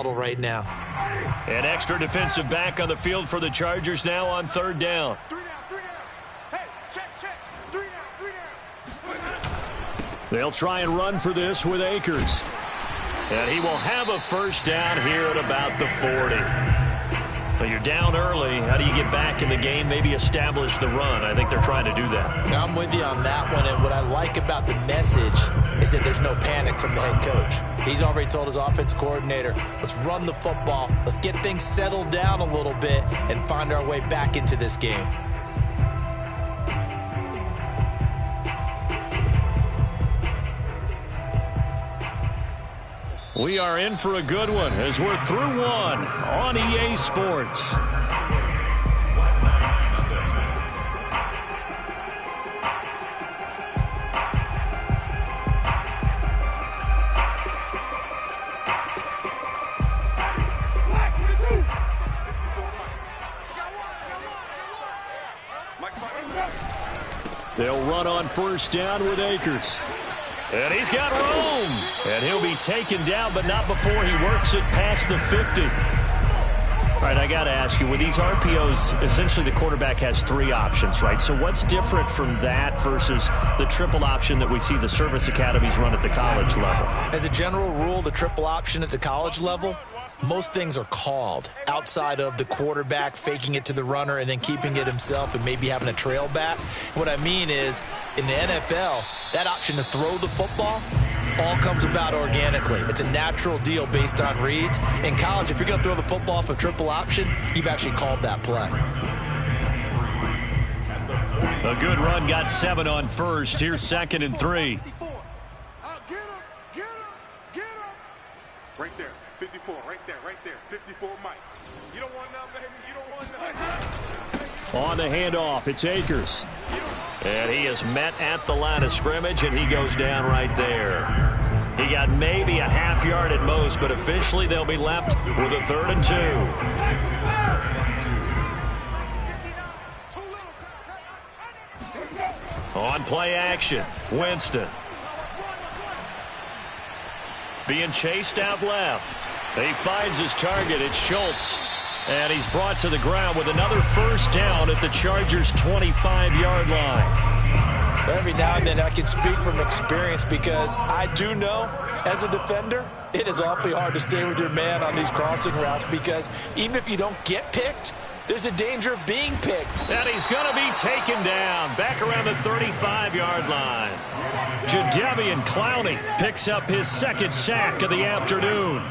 huddle right now. An extra defensive back on the field for the Chargers now on third down. They'll try and run for this with Akers. And he will have a first down here at about the 40. Well, you're down early. How do you get back in the game, maybe establish the run? I think they're trying to do that. Now, I'm with you on that one, and what I like about the message is that there's no panic from the head coach. He's already told his offensive coordinator, let's run the football, let's get things settled down a little bit and find our way back into this game. We are in for a good one as we're through one on EA Sports. They'll run on first down with Akers. And he's got room. And he'll be taken down, but not before he works it past the 50. All right, I got to ask you, with these RPOs, essentially the quarterback has three options, right? So what's different from that versus the triple option that we see the service academies run at the college level? As a general rule, the triple option at the college level, most things are called outside of the quarterback faking it to the runner and then keeping it himself and maybe having a trail back. What I mean is, in the NFL, that option to throw the football all comes about organically. It's a natural deal based on reads. In college, if you're going to throw the football off a triple option, you've actually called that play. A good run, got 7 on first. Here's 2nd and 3. Right there, 54, right there, 54, Mike. You don't want none, baby, you don't want none. On the handoff, it's Akers. And he is met at the line of scrimmage, and he goes down right there. He got maybe a half yard at most, but officially they'll be left with a 3rd and 2. On play action, Winston. Being chased out left. He finds his target. It's Schultz. And he's brought to the ground with another first down at the Chargers' 25-yard line. Every now and then I can speak from experience because I do know, as a defender, it is awfully hard to stay with your man on these crossing routes because even if you don't get picked, there's a danger of being picked. And he's going to be taken down back around the 35-yard line. Jadeveon Clowney picks up his 2nd sack of the afternoon.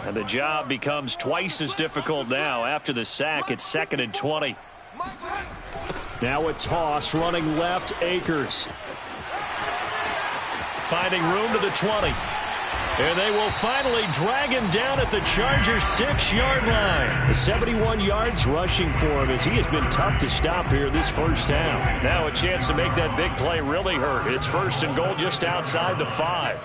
And the job becomes twice as difficult now. After the sack, it's 2nd and 20. Now a toss running left, Akers. Finding room to the 20. And they will finally drag him down at the Chargers' 6-yard line. 71 yards rushing for him as he has been tough to stop here this first half. Now a chance to make that big play really hurt. It's 1st and goal just outside the 5.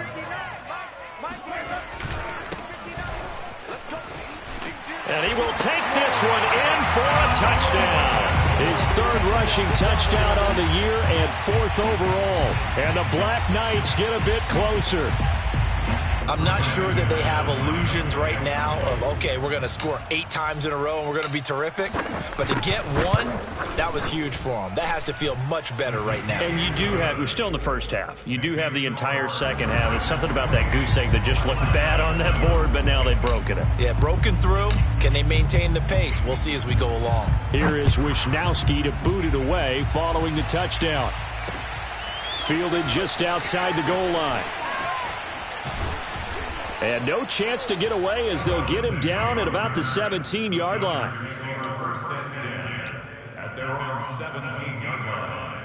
And he will take this one in for a touchdown. His 3rd rushing touchdown on the year and 4th overall. And the Black Knights get a bit closer. I'm not sure that they have illusions right now of, okay, we're going to score 8 times in a row and we're going to be terrific. But to get one, that was huge for them. That has to feel much better right now. And you do have, we're still in the first half. You do have the entire second half. There's something about that goose egg that just looked bad on that board, but now they've broken it. Yeah, broken through. Can they maintain the pace? We'll see as we go along. Here is Wisnowski to boot it away following the touchdown. Fielded just outside the goal line. And no chance to get away as they'll get him down at about the 17-yard line. First and 10 at their own 17-yard line.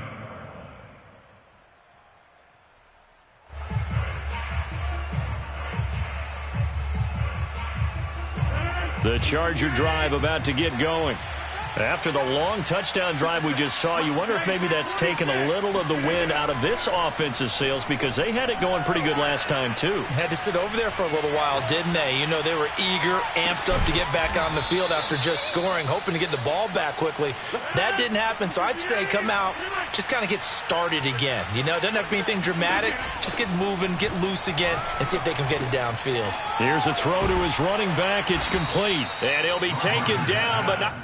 The Charger drive about to get going. After the long touchdown drive we just saw, you wonder if maybe that's taken a little of the wind out of this offense's sails because they had it going pretty good last time, too. Had to sit over there for a little while, didn't they? You know, they were eager, amped up to get back on the field after just scoring, hoping to get the ball back quickly. That didn't happen, so I'd say come out, just kind of get started again. You know, it doesn't have to be anything dramatic. Just get moving, get loose again, and see if they can get it downfield. Here's a throw to his running back. It's complete. And he'll be taken down, but not...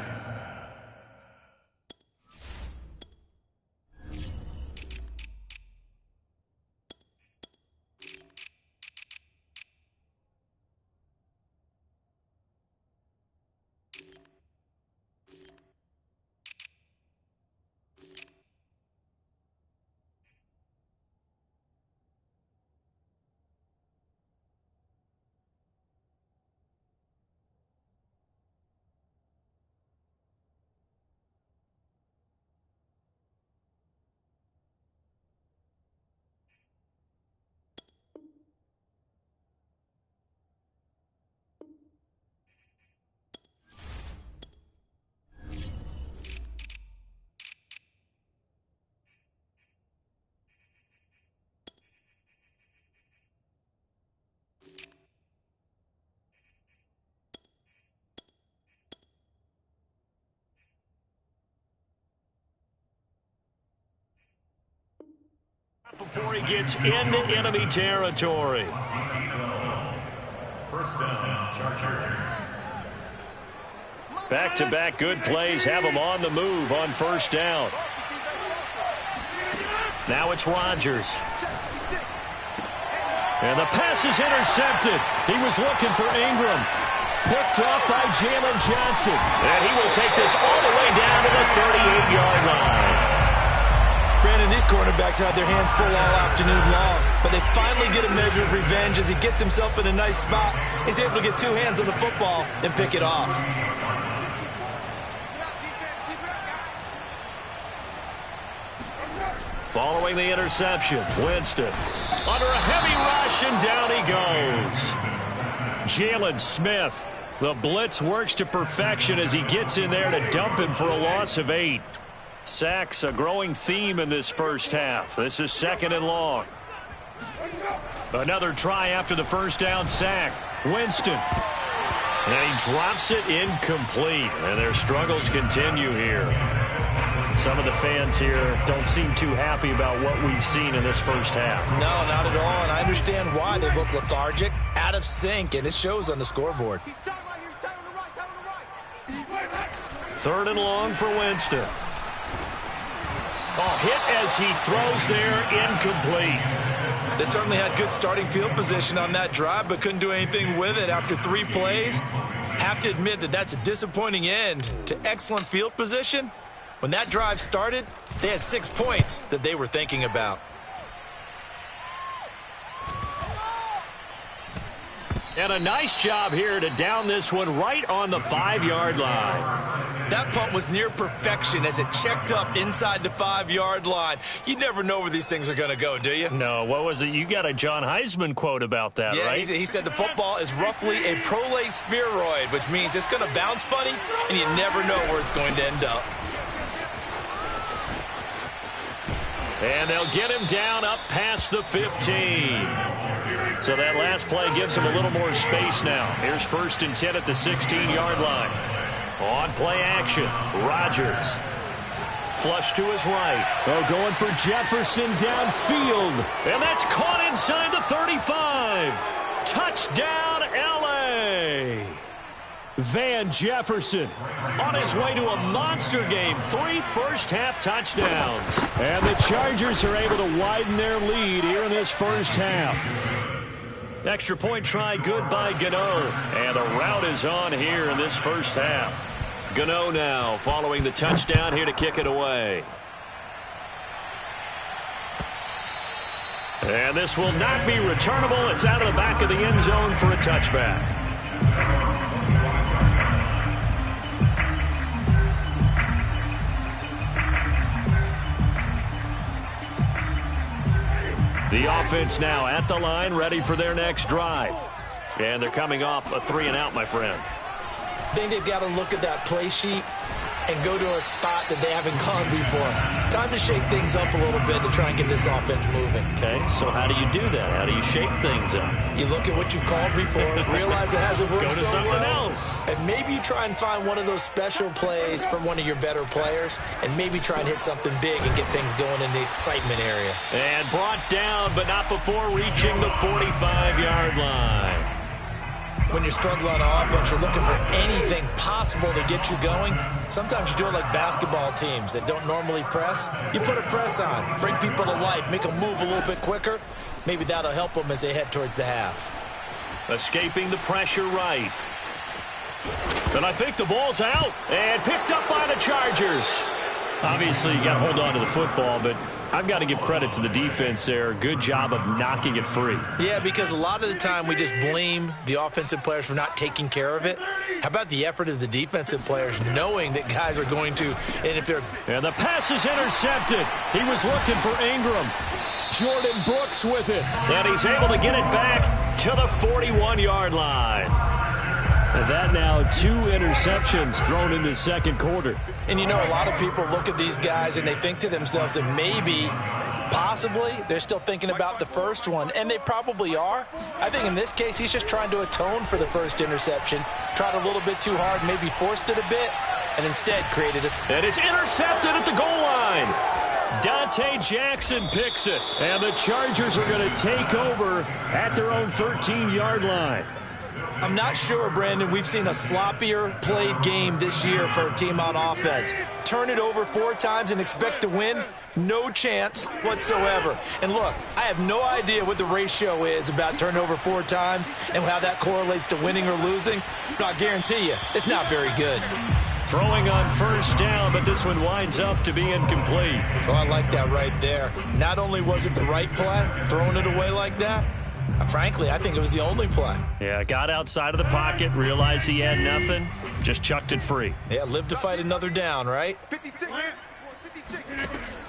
Before he gets into enemy territory. First down, Chargers. Back-to-back good plays have him on the move on first down. Now it's Rodgers. And the pass is intercepted. He was looking for Ingram. Picked up by Jalen Johnson. And he will take this all the way down to the 38-yard line. Brandon, these cornerbacks had their hands full all afternoon long, but they finally get a measure of revenge as he gets himself in a nice spot. He's able to get two hands on the football and pick it off. Following the interception, Winston under a heavy rush, and down he goes. Jalen Smith, the blitz works to perfection as he gets in there to dump him for a loss of 8. Sacks a growing theme in this first half. This is second and long. Another try after the first down sack. Winston. And he drops it incomplete. And their struggles continue here. Some of the fans here don't seem too happy about what we've seen in this first half. No, not at all. And I understand why. They look lethargic, out of sync, and it shows on the scoreboard. Third and long for Winston. Oh, hit as he throws there, incomplete. They certainly had good starting field position on that drive, but couldn't do anything with it after 3 plays. Have to admit that that's a disappointing end to excellent field position. When that drive started, they had 6 points that they were thinking about. And a nice job here to down this one right on the 5-yard line. That punt was near perfection as it checked up inside the 5-yard line. You never know where these things are going to go, do you? No, what was it? You got a John Heisman quote about that, yeah, right? He said the football is roughly a prolate spheroid, which means it's going to bounce funny, and you never know where it's going to end up. And they'll get him down up past the 15. So that last play gives him a little more space now. Here's 1st and 10 at the 16-yard line. On play action, Rodgers. Flush to his right. Oh, going for Jefferson downfield. And that's caught inside the 35. Touchdown, L.A. Van Jefferson on his way to a monster game. 3 first-half touchdowns. And the Chargers are able to widen their lead here in this first half. Extra point try good by Gano. And the route is on here in this first half. Gano now following the touchdown here to kick it away. And this will not be returnable. It's out of the back of the end zone for a touchback. The offense now at the line, ready for their next drive. And they're coming off a 3-and-out, my friend. I think they've got to look at that play sheet and go to a spot that they haven't gone before. Time to shake things up a little bit to try and get this offense moving. Okay, so how do you do that? How do you shake things up? You look at what you've called before, realize it hasn't worked Go to so something well, else. and maybe you try and find one of those special plays from one of your better players, and maybe try and hit something big and get things going in the excitement area. And brought down, but not before reaching the 45-yard line. When you're struggling on offense, you're looking for anything possible to get you going. Sometimes you do it like basketball teams that don't normally press. You put a press on, bring people to life, make them move a little bit quicker. Maybe that'll help them as they head towards the half. Escaping the pressure right. And I think the ball's out and picked up by the Chargers. Obviously, you got to hold on to the football, but I've got to give credit to the defense there. Good job of knocking it free. Yeah, because a lot of the time we just blame the offensive players for not taking care of it. How about the effort of the defensive players knowing that guys are going to, and if they're... And the pass is intercepted. He was looking for Ingram. Jordan Brooks with it. And he's able to get it back to the 41-yard line. And that now 2 interceptions thrown in the second quarter. And you know, a lot of people look at these guys and they think to themselves that maybe, possibly, they're still thinking about the first one. And they probably are. I think in this case, he's just trying to atone for the first interception. Tried a little bit too hard, maybe forced it a bit, and instead created a... And it's intercepted at the goal line. Dante Jackson picks it. And the Chargers are going to take over at their own 13-yard line. I'm not sure, Brandon, we've seen a sloppier played game this year for a team on offense. Turn it over 4 times and expect to win? No chance whatsoever. And look, I have no idea what the ratio is about turning over 4 times and how that correlates to winning or losing. But I guarantee you, it's not very good. Throwing on first down, but this one winds up to be incomplete. Oh, I like that right there. Not only was it the right play, throwing it away like that, frankly, I think it was the only play. Yeah, got outside of the pocket, realized he had nothing, just chucked it free. Yeah, live to fight another down, right? 56.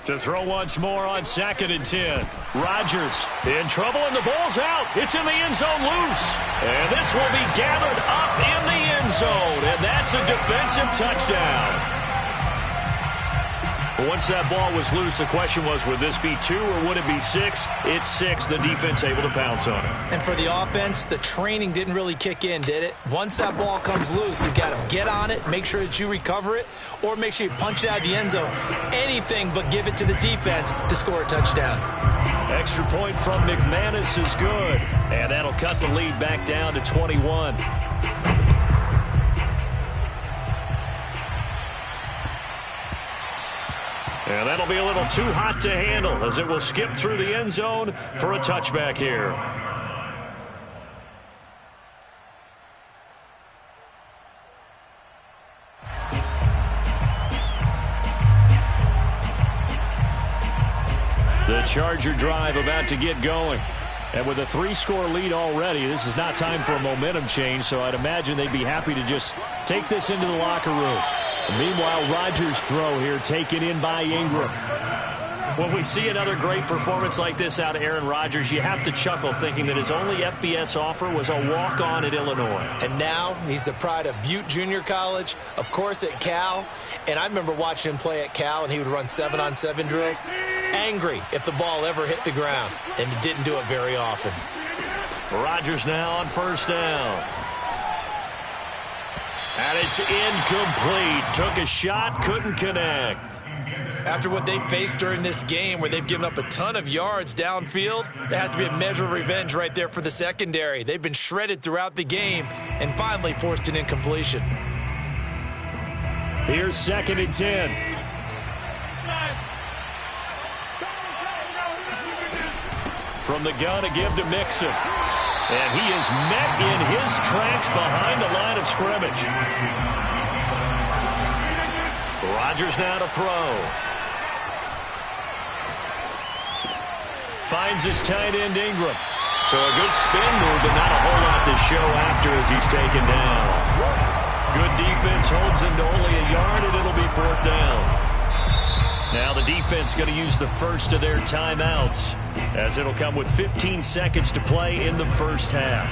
To throw once more on 2nd and 10. Rodgers in trouble, and the ball's out. It's in the end zone loose. And this will be gathered up in the end zone, and that's a defensive touchdown. Once that ball was loose, the question was, would this be 2 or would it be 6? It's 6. The defense able to pounce on it. And for the offense, the training didn't really kick in, did it? Once that ball comes loose, you've got to get on it, make sure that you recover it, or make sure you punch it out of the end zone. Anything but give it to the defense to score a touchdown. Extra point from McManus is good. And that'll cut the lead back down to 21. And that'll be a little too hot to handle as it will skip through the end zone for a touchback here. The Charger drive about to get going. And with a 3-score lead already, this is not time for a momentum change, so I'd imagine they'd be happy to just take this into the locker room. Meanwhile, Rodgers' throw here taken in by Ingram. When we see another great performance like this out of Aaron Rodgers, you have to chuckle thinking that his only FBS offer was a walk-on at Illinois. And now he's the pride of Butte Junior College, of course at Cal. And I remember watching him play at Cal, and he would run 7-on-7 drills. Angry if the ball ever hit the ground, and he didn't do it very often. Rodgers now on first down. And it's incomplete. Took a shot, couldn't connect. After what they faced during this game where they've given up a ton of yards downfield, there has to be a measure of revenge right there for the secondary. They've been shredded throughout the game and finally forced an incompletion. Here's 2nd and 10. From the gun to give to Mixon. And he is met in his tracks behind the line of scrimmage. Rodgers now to throw. Finds his tight end Ingram. So a good spin move, but not a whole lot to show after as he's taken down. Good defense holds him to only a yard, and it'll be 4th down. Now the defense going to use the first of their timeouts, as it'll come with 15 seconds to play in the first half.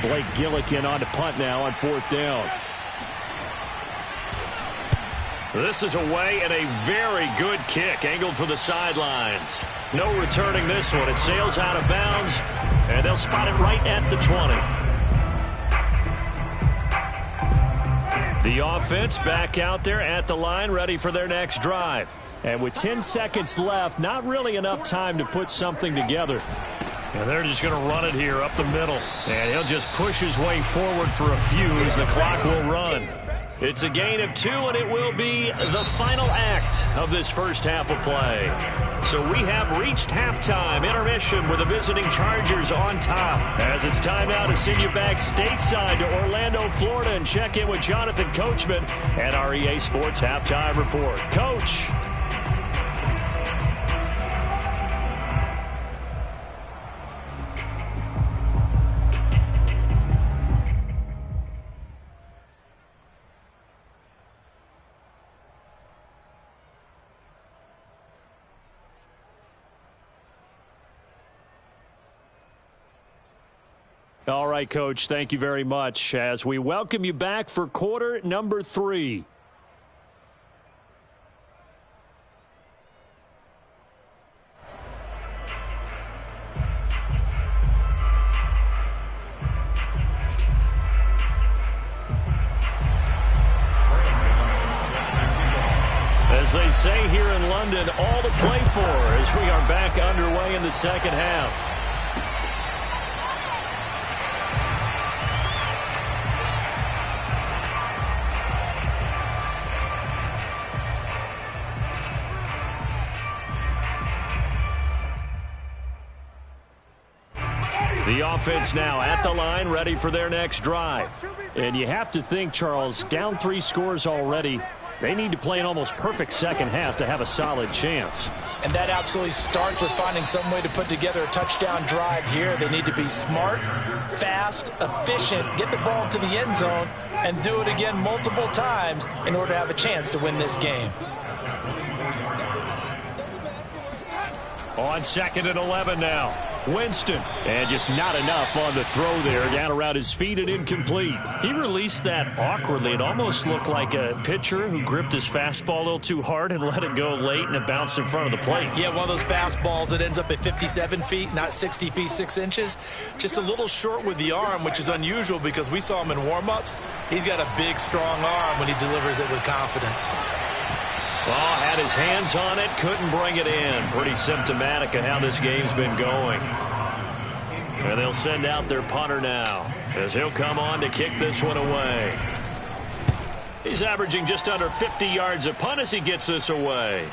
Blake Gillikin on to punt now on 4th down. This is away and a very good kick angled for the sidelines. No returning this one. It sails out of bounds, and they'll spot it right at the 20. The offense back out there at the line, ready for their next drive. And with 10 seconds left, not really enough time to put something together. And they're just going to run it here up the middle. And he'll just push his way forward for a few as the clock will run. It's a gain of 2, and it will be the final act of this first half of play. So we have reached halftime intermission with the visiting Chargers on top. As it's time now to send you back stateside to Orlando, Florida, and check in with Jonathan Coachman and our EA Sports Halftime Report. Coach. All right, Coach, thank you very much as we welcome you back for quarter number 3. As they say here in London, all to play for as we are back underway in the second half. The offense now at the line, ready for their next drive. And you have to think, Charles, down 3 scores already. They need to play an almost perfect second half to have a solid chance. And that absolutely starts with finding some way to put together a touchdown drive here. They need to be smart, fast, efficient, get the ball to the end zone, and do it again multiple times in order to have a chance to win this game. On 2nd and 11 now. Winston, and just not enough on the throw there, down around his feet and incomplete. He released that awkwardly. It almost looked like a pitcher who gripped his fastball a little too hard and let it go late, and it bounced in front of the plate. Yeah, one of those fastballs that ends up at 57 feet, not 60 feet 6 inches. Just a little short with the arm, which is unusual because we saw him in warm-ups. He's got a big, strong arm when he delivers it with confidence. Well, had his hands on it, couldn't bring it in. Pretty symptomatic of how this game's been going. And they'll send out their punter now as he'll come on to kick this one away. He's averaging just under 50 yards a punt as he gets this away.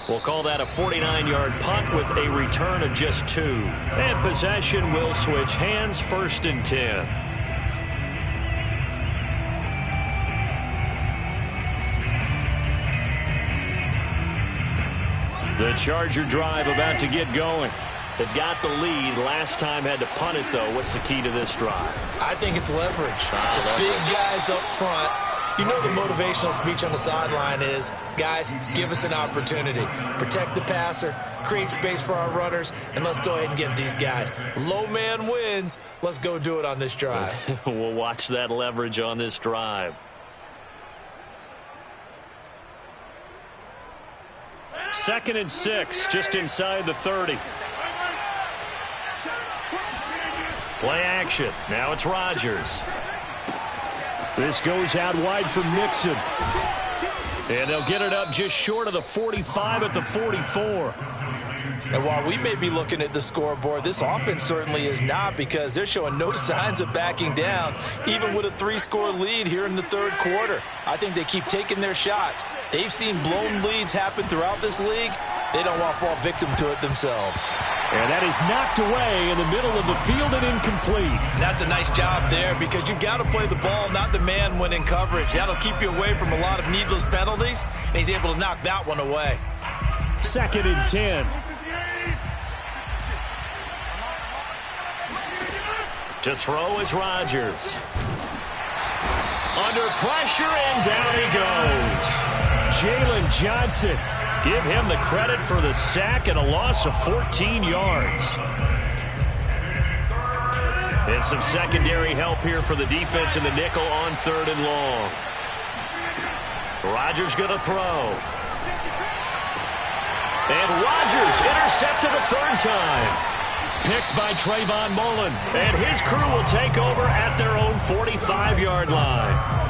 We'll call that a 49-yard punt with a return of just 2. And possession will switch hands, 1st and 10. The Charger drive about to get going. They've got the lead. Last time had to punt it, though. What's the key to this drive? I think it's leverage. The big guys up front. You know the motivational speech on the sideline is, guys, give us an opportunity. Protect the passer, create space for our runners, and let's go ahead and get these guys. Low man wins. Let's go do it on this drive. We'll watch that leverage on this drive. 2nd and 6, just inside the 30. Play action. Now it's Rodgers. This goes out wide for Mixon. And they'll get it up just short of the 45 at the 44. And while we may be looking at the scoreboard, this offense certainly is not, because they're showing no signs of backing down, even with a 3-score lead here in the 3rd quarter. I think they keep taking their shots. They've seen blown leads happen throughout this league. They don't want to fall victim to it themselves. And that is knocked away in the middle of the field and incomplete. And that's a nice job there, because you've got to play the ball, not the man when in coverage. That'll keep you away from a lot of needless penalties, and he's able to knock that one away. 2nd and 10. To throw is Rodgers. Under pressure, and down he goes. Jalen Johnson. Give him the credit for the sack and a loss of 14 yards. And some secondary help here for the defense in the nickel on 3rd and long. Rodgers going to throw. And Rodgers intercepted a 3rd time. Picked by Trayvon Mullen. And his crew will take over at their own 45-yard line.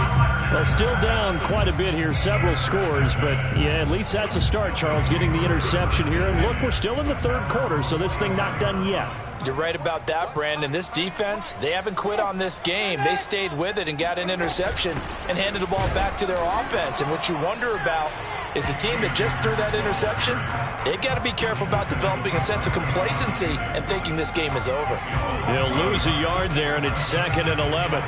Well, still down quite a bit here, several scores, but yeah, at least that's a start, Charles, getting the interception here. And look, we're still in the 3rd quarter, so this thing not done yet. You're right about that, Brandon. This defense, they haven't quit on this game. They stayed with it and got an interception and handed the ball back to their offense. And what you wonder about is the team that just threw that interception, they've got to be careful about developing a sense of complacency and thinking this game is over. They'll lose a yard there, and it's 2nd and 11.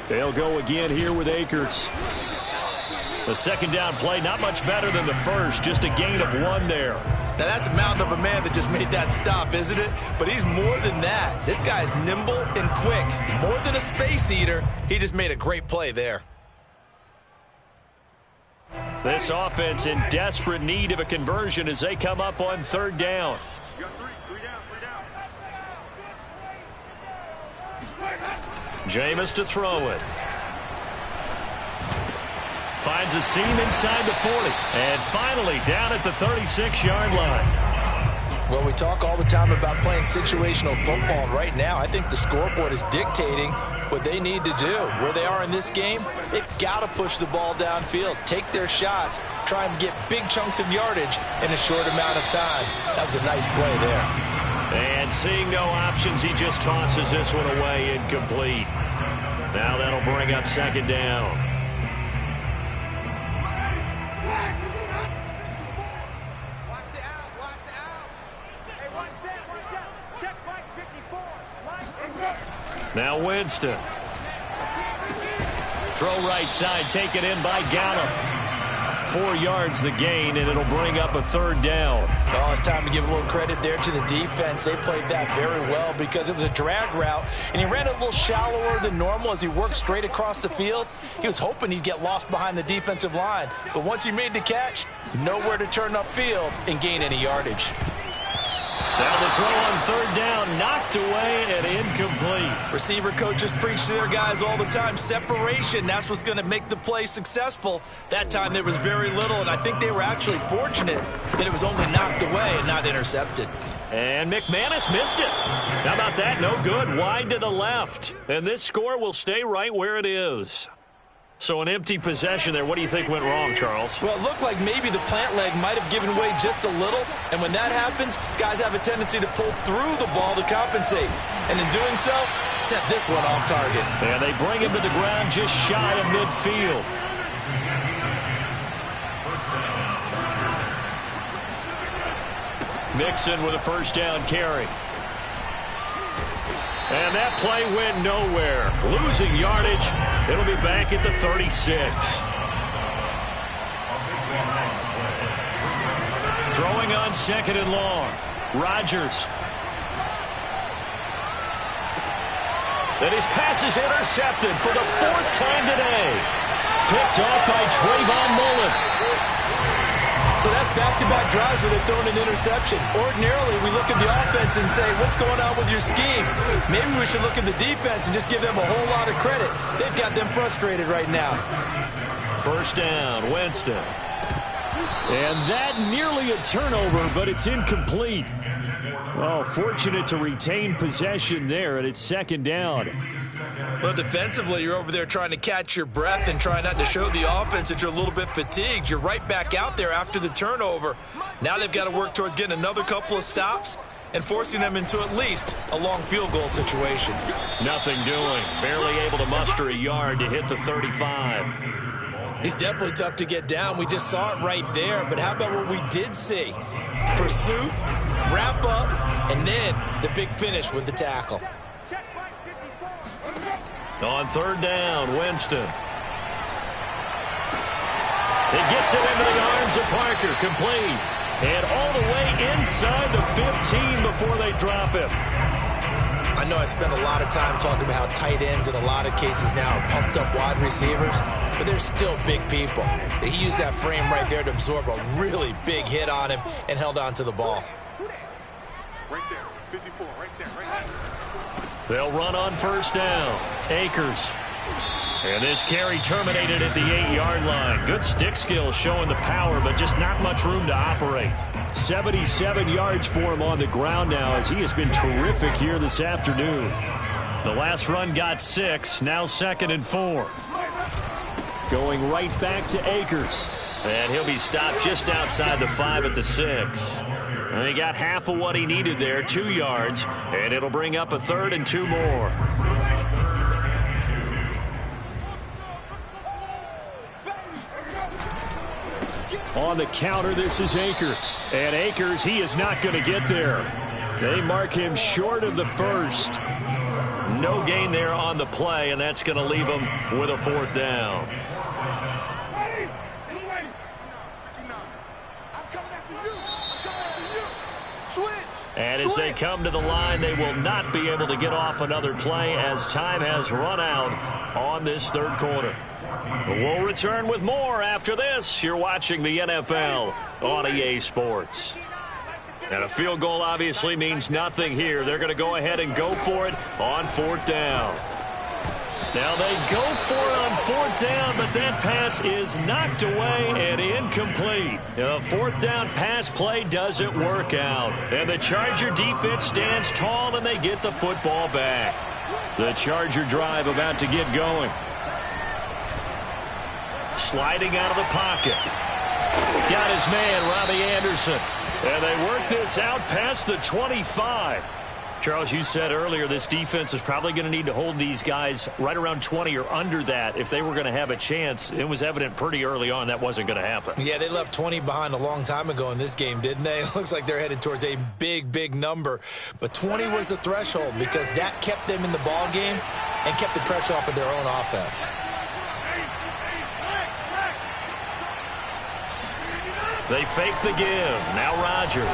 They'll go again here with Akers. The 2nd down play, not much better than the first, just a gain of 1 there. Now, that's a mountain of a man that just made that stop, isn't it? But he's more than that. This guy's nimble and quick. More than a space eater, he just made a great play there. This offense in desperate need of a conversion as they come up on 3rd down. You got three down. Jameis to throw it. Finds a seam inside the 40. And finally down at the 36-yard line. Well, we talk all the time about playing situational football. Right now, I think the scoreboard is dictating what they need to do. Where they are in this game, they've got to push the ball downfield, take their shots, try and get big chunks of yardage in a short amount of time. That was a nice play there. And seeing no options, he just tosses this one away, incomplete. Now that'll bring up 2nd down. Now Winston. Throw right side, taken in by Gallup. 4 yards the gain, and it'll bring up a 3rd down. Well, it's time to give a little credit there to the defense. They played that very well because it was a drag route, and he ran a little shallower than normal as he worked straight across the field. He was hoping he'd get lost behind the defensive line, but once he made the catch, nowhere to turn upfield and gain any yardage. Now the throw on 3rd down, knocked away and incomplete. Receiver coaches preach to their guys all the time. Separation, that's what's going to make the play successful. That time there was very little, and I think they were actually fortunate that it was only knocked away and not intercepted. And McManus missed it. How about that? No good. Wide to the left. And this score will stay right where it is. So an empty possession there. What do you think went wrong, Charles? Well, it looked like maybe the plant leg might have given way just a little. And when that happens, guys have a tendency to pull through the ball to compensate. And in doing so, sent this one off target. And they bring him to the ground just shy of midfield. Mixon with a 1st down carry. And that play went nowhere. Losing yardage. It'll be back at the 36. Throwing on 2nd and long. Rodgers. And his pass is intercepted for the 4th time today. Picked off by Trayvon Mullen. So that's back-to-back drives where they're throwing an interception. Ordinarily, we look at the offense and say, what's going on with your scheme? Maybe we should look at the defense and just give them a whole lot of credit. They've got them frustrated right now. 1st down, Winston. And that nearly a turnover, but it's incomplete. Oh, fortunate to retain possession there, and it's 2nd down. Well, defensively, you're over there trying to catch your breath and try not to show the offense that you're a little bit fatigued. You're right back out there after the turnover. Now they've got to work towards getting another couple of stops and forcing them into at least a long field goal situation. Nothing doing. Barely able to muster a yard to hit the 35. He's definitely tough to get down. We just saw it right there. But how about what we did see? Pursuit, wrap up, and then the big finish with the tackle. On 3rd down, Winston. He gets it into the arms of Parker, complete. And all the way inside the 15 before they drop him. I know I spend a lot of time talking about how tight ends in a lot of cases now are pumped up wide receivers, but they're still big people. He used that frame right there to absorb a really big hit on him and held on to the ball. Right there, 54, right there, right there. They'll run on first down. Akers. And this carry terminated at the 8-yard line. Good stick skills showing the power, but just not much room to operate. 77 yards for him on the ground now as he has been terrific here this afternoon. The last run got 6. Now 2nd and 4. Going right back to Akers. And he'll be stopped just outside the 5 at the 6. And he got half of what he needed there, 2 yards. And it'll bring up a 3rd and 2 more. On the counter, this is Akers. And Akers, he is not going to get there. They mark him short of the 1st. No gain there on the play, and that's going to leave him with a 4th down. And as they come to the line, they will not be able to get off another play as time has run out on this 3rd quarter. We'll return with more after this. You're watching the NFL on EA Sports. And a field goal obviously means nothing here. They're going to go ahead and go for it on 4th down. Now they go for it on 4th down, but that pass is knocked away and incomplete. A 4th down pass play doesn't work out. And the Charger defense stands tall and they get the football back. The Charger drive about to get going. Sliding out of the pocket. Got his man, Robbie Anderson. And they work this out past the 25. Charles, you said earlier this defense is probably going to need to hold these guys right around 20 or under that if they were going to have a chance. It was evident pretty early on that wasn't going to happen. Yeah, they left 20 behind a long time ago in this game, didn't they? It looks like they're headed towards a big, big number. But 20 was the threshold because that kept them in the ball game and kept the pressure off of their own offense. They fake the give. Now Rodgers.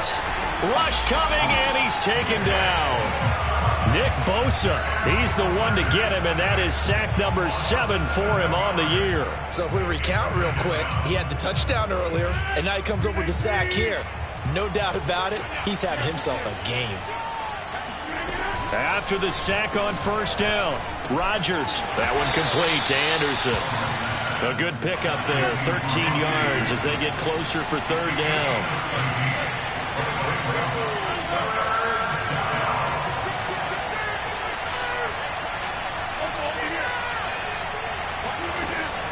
Rush coming, and he's taken down. Nick Bosa, he's the one to get him, and that is sack number 7 for him on the year. So if we recount real quick, he had the touchdown earlier, and now he comes up with the sack here. No doubt about it, he's having himself a game. After the sack on first down, Rodgers. That one complete to Anderson. A good pickup there, 13 yards as they get closer for 3rd down.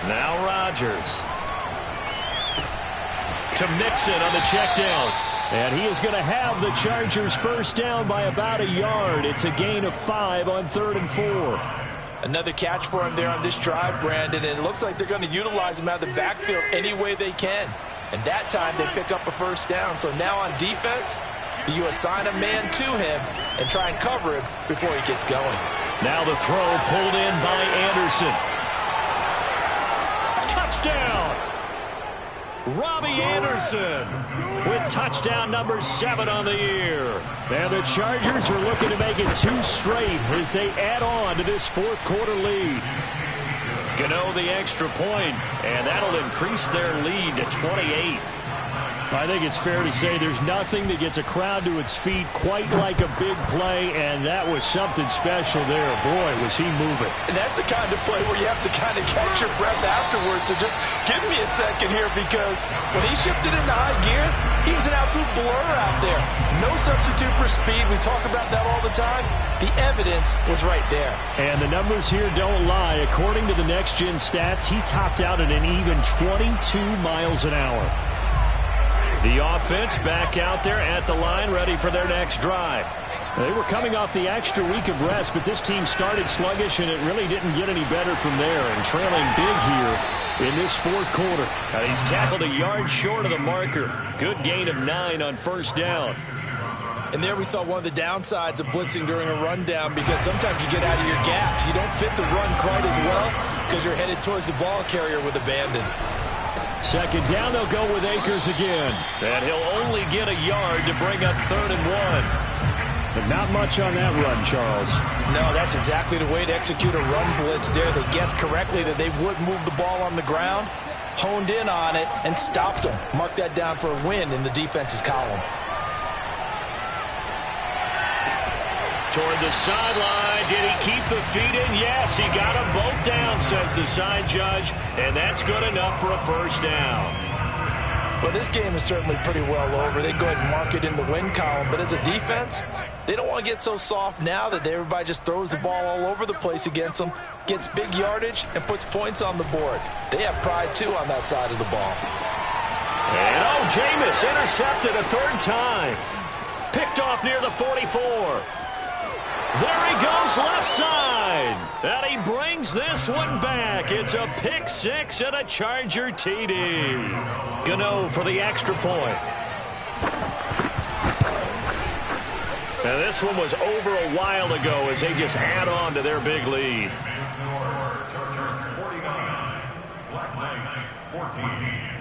Now Rodgers. To Mixon on the check down. And he is going to have the Chargers first down by about a yard. It's a gain of 5 on 3rd and 4. Another catch for him there on this drive, Brandon, and it looks like they're going to utilize him out of the backfield any way they can. And that time they pick up a first down. So now on defense, you assign a man to him and try and cover him before he gets going. Now the throw pulled in by Anderson. Touchdown! Robbie Anderson with touchdown number 7 on the year. And the Chargers are looking to make it 2 straight as they add on to this 4th quarter lead. Gano the extra point, and that'll increase their lead to 28. I think it's fair to say there's nothing that gets a crowd to its feet quite like a big play, and that was something special there. Boy, was he moving. And that's the kind of play where you have to kind of catch your breath afterwards. So just give me a second here, because when he shifted into high gear, he was an absolute blur out there. No substitute for speed. We talk about that all the time. The evidence was right there. And the numbers here don't lie. According to the Next Gen stats, he topped out at an even 22 miles an hour. The offense back out there at the line, ready for their next drive. They were coming off the extra week of rest, but this team started sluggish, and it really didn't get any better from there. And trailing big here in this 4th quarter. And he's tackled a yard short of the marker. Good gain of 9 on first down. And there we saw one of the downsides of blitzing during a rundown, because sometimes you get out of your gaps. You don't fit the run quite as well because you're headed towards the ball carrier with abandon. 2nd down, they'll go with Akers again. And he'll only get a yard to bring up 3rd and 1. But not much on that run, Charles. No, that's exactly the way to execute a run blitz there. They guessed correctly that they would move the ball on the ground, honed in on it, and stopped them. Mark that down for a win in the defense's column. Toward the sideline. Did he keep the feet in? Yes, he got them both down, says the side judge, and that's good enough for a first down. Well, this game is certainly pretty well over. They go ahead and mark it in the win column, but as a defense, they don't want to get so soft now that everybody just throws the ball all over the place against them, gets big yardage, and puts points on the board. They have pride, too, on that side of the ball. And, Jameis intercepted a third time. Picked off near the 44. There he goes left side. And he brings this one back. It's a pick six and a Charger TD. Gano for the extra point. Now this one was over a while ago as they just add on to their big lead. Chargers 49, Black Knights 14.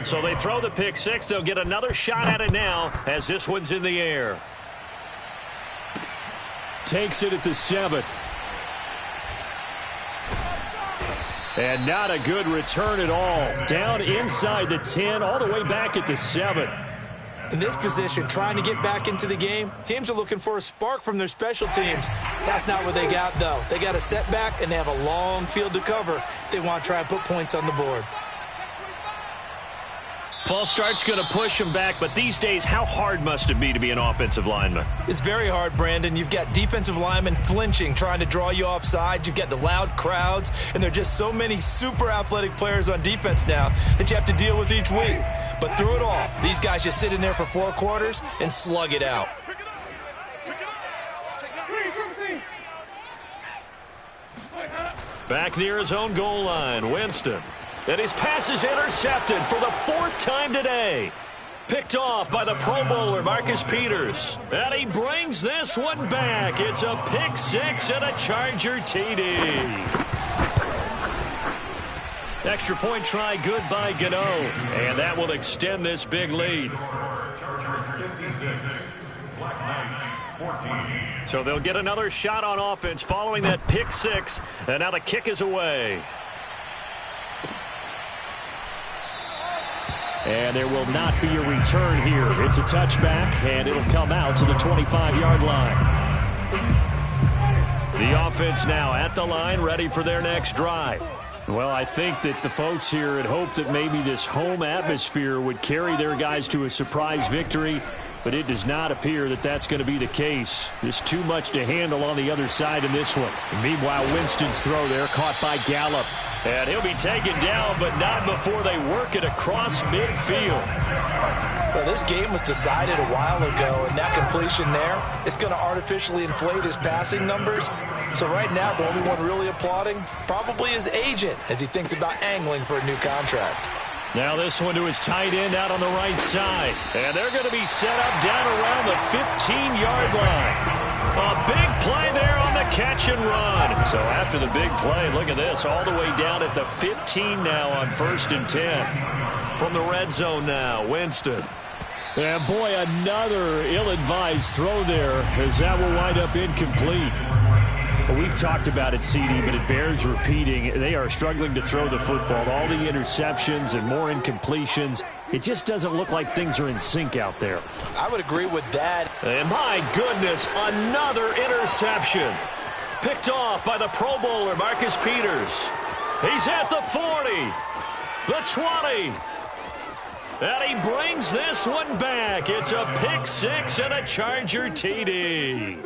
So they throw the pick six. They'll get another shot at it now as this one's in the air. Takes it at the 7. And not a good return at all. Down inside the 10, all the way back at the 7. In this position, trying to get back into the game, teams are looking for a spark from their special teams. That's not what they got, though. They got a setback, and they have a long field to cover if they want to try and put points on the board. False start's going to push him back, but these days, how hard must it be to be an offensive lineman? It's very hard, Brandon. You've got defensive linemen flinching, trying to draw you offside. You've got the loud crowds, and there are just so many super athletic players on defense now that you have to deal with each week. But through it all, these guys just sit in there for 4 quarters and slug it out. Back near his own goal line, Winston. And his pass is intercepted for the 4th time today. Picked off by the Pro Bowler, Marcus Peters. And he brings this one back. It's a pick six and a Charger TD. Extra point try good by Gano. And that will extend this big lead. Chargers 56, Black Knights 14. So they'll get another shot on offense following that pick six. And now the kick is away. And there will not be a return here. It's a touchback, and it'll come out to the 25-yard line. The offense now at the line, ready for their next drive. Well, I think that the folks here had hoped that maybe this home atmosphere would carry their guys to a surprise victory, but it does not appear that that's going to be the case. There's too much to handle on the other side in this one. And meanwhile, Winston's throw there caught by Gallup. And he'll be taken down, but not before they work it across midfield. Well, this game was decided a while ago, and that completion there is going to artificially inflate his passing numbers. So right now, the only one really applauding probably his agent as he thinks about angling for a new contract. Now this one to his tight end out on the right side. And they're going to be set up down around the 15-yard line. A big play there on the catch and run. So after the big play, look at this, all the way down at the 15 now on 1st and 10. From the red zone now, Winston. And boy, another ill-advised throw there as that will wind up incomplete. Well, we've talked about it, CD, but it bears repeating. They are struggling to throw the football. All the interceptions and more incompletions. It just doesn't look like things are in sync out there. I would agree with that. And my goodness, another interception. Picked off by the Pro Bowler, Marcus Peters. He's at the 40, the 20. And he brings this one back. It's a pick six and a Charger TD.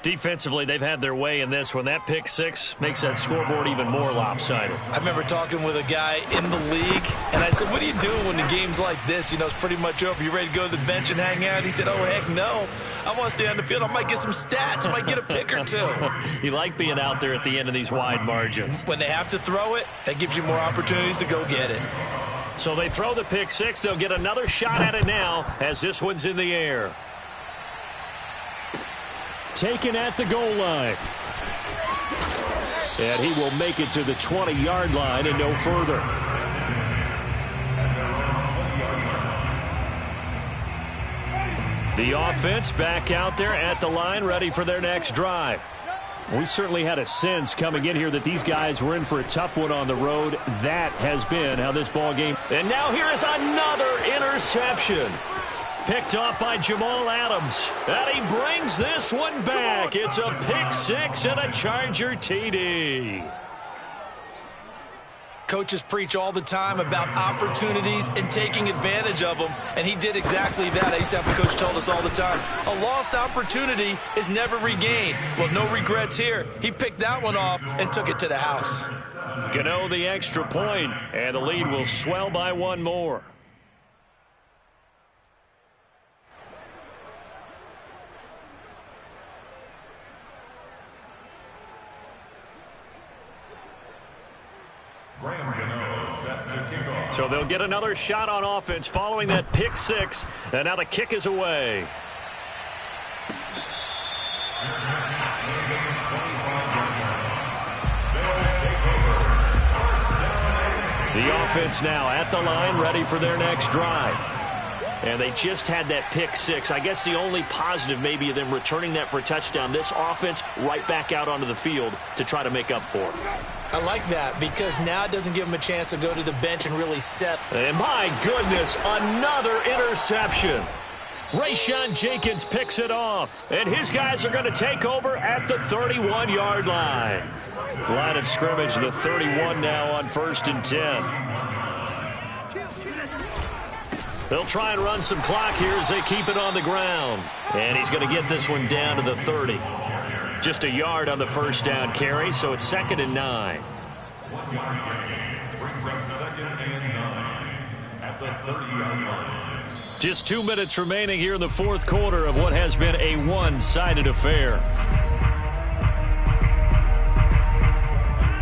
Defensively, they've had their way in this one. That pick six makes that scoreboard even more lopsided. I remember talking with a guy in the league, and I said, what do you do when the game's like this? You know, it's pretty much over. You ready to go to the bench and hang out? He said, oh, heck no. I want to stay on the field. I might get some stats. I might get a pick or two. You like being out there at the end of these wide margins. When they have to throw it, that gives you more opportunities to go get it. So they throw the pick six. They'll get another shot at it now as this one's in the air. taken at the goal line. And he will make it to the 20-yard line and no further. The offense back out there at the line, ready for their next drive. We certainly had a sense coming in here that these guys were in for a tough one on the road. That has been how this ball game. And now here is another interception. Picked off by Jamal Adams. And he brings this one back. It's a pick six and a Charger TD. Coaches preach all the time about opportunities and taking advantage of them, and he did exactly that. I used to have a coach told us all the time, a lost opportunity is never regained. Well, no regrets here. He picked that one off and took it to the house. Gano the extra point, and the lead will swell by one more. So they'll get another shot on offense following that pick six. And now the kick is away. The offense now at the line, ready for their next drive. And they just had that pick six. I guess the only positive maybe of them returning that for a touchdown. This offense right back out onto the field to try to make up for it. I like that because now it doesn't give them a chance to go to the bench and really set. And my goodness, another interception. Rayshawn Jenkins picks it off. And his guys are going to take over at the 31-yard line. Line of scrimmage, the 31 now on 1st and 10. They'll try and run some clock here as they keep it on the ground. And he's going to get this one down to the 30. Just a yard on the first down carry, so it's 2nd and 9. 1 yard gain brings up 2nd and 9 at the 30-yard line. Just 2 minutes remaining here in the fourth quarter of what has been a one-sided affair.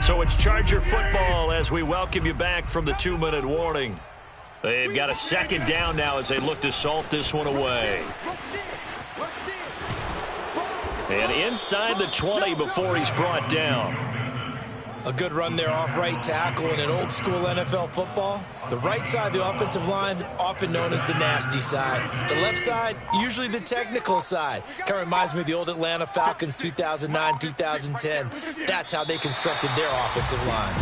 So it's Charger football as we welcome you back from the 2-minute warning. They've got a 2nd down now as they look to salt this one away. And inside the 20 before he's brought down. A good run there off right tackle in an old school NFL football. The right side of the offensive line, often known as the nasty side. The left side, usually the technical side. Kind of reminds me of the old Atlanta Falcons 2009, 2010. That's how they constructed their offensive line.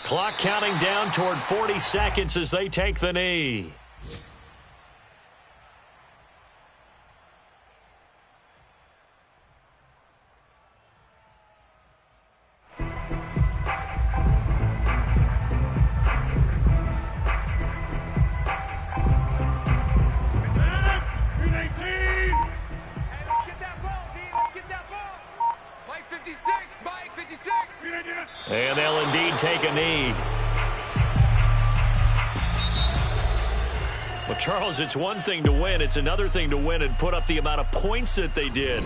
Clock counting down toward 40 seconds as they take the knee. And they'll indeed take a knee. Well, Charles, it's one thing to win. It's another thing to win and put up the amount of points that they did.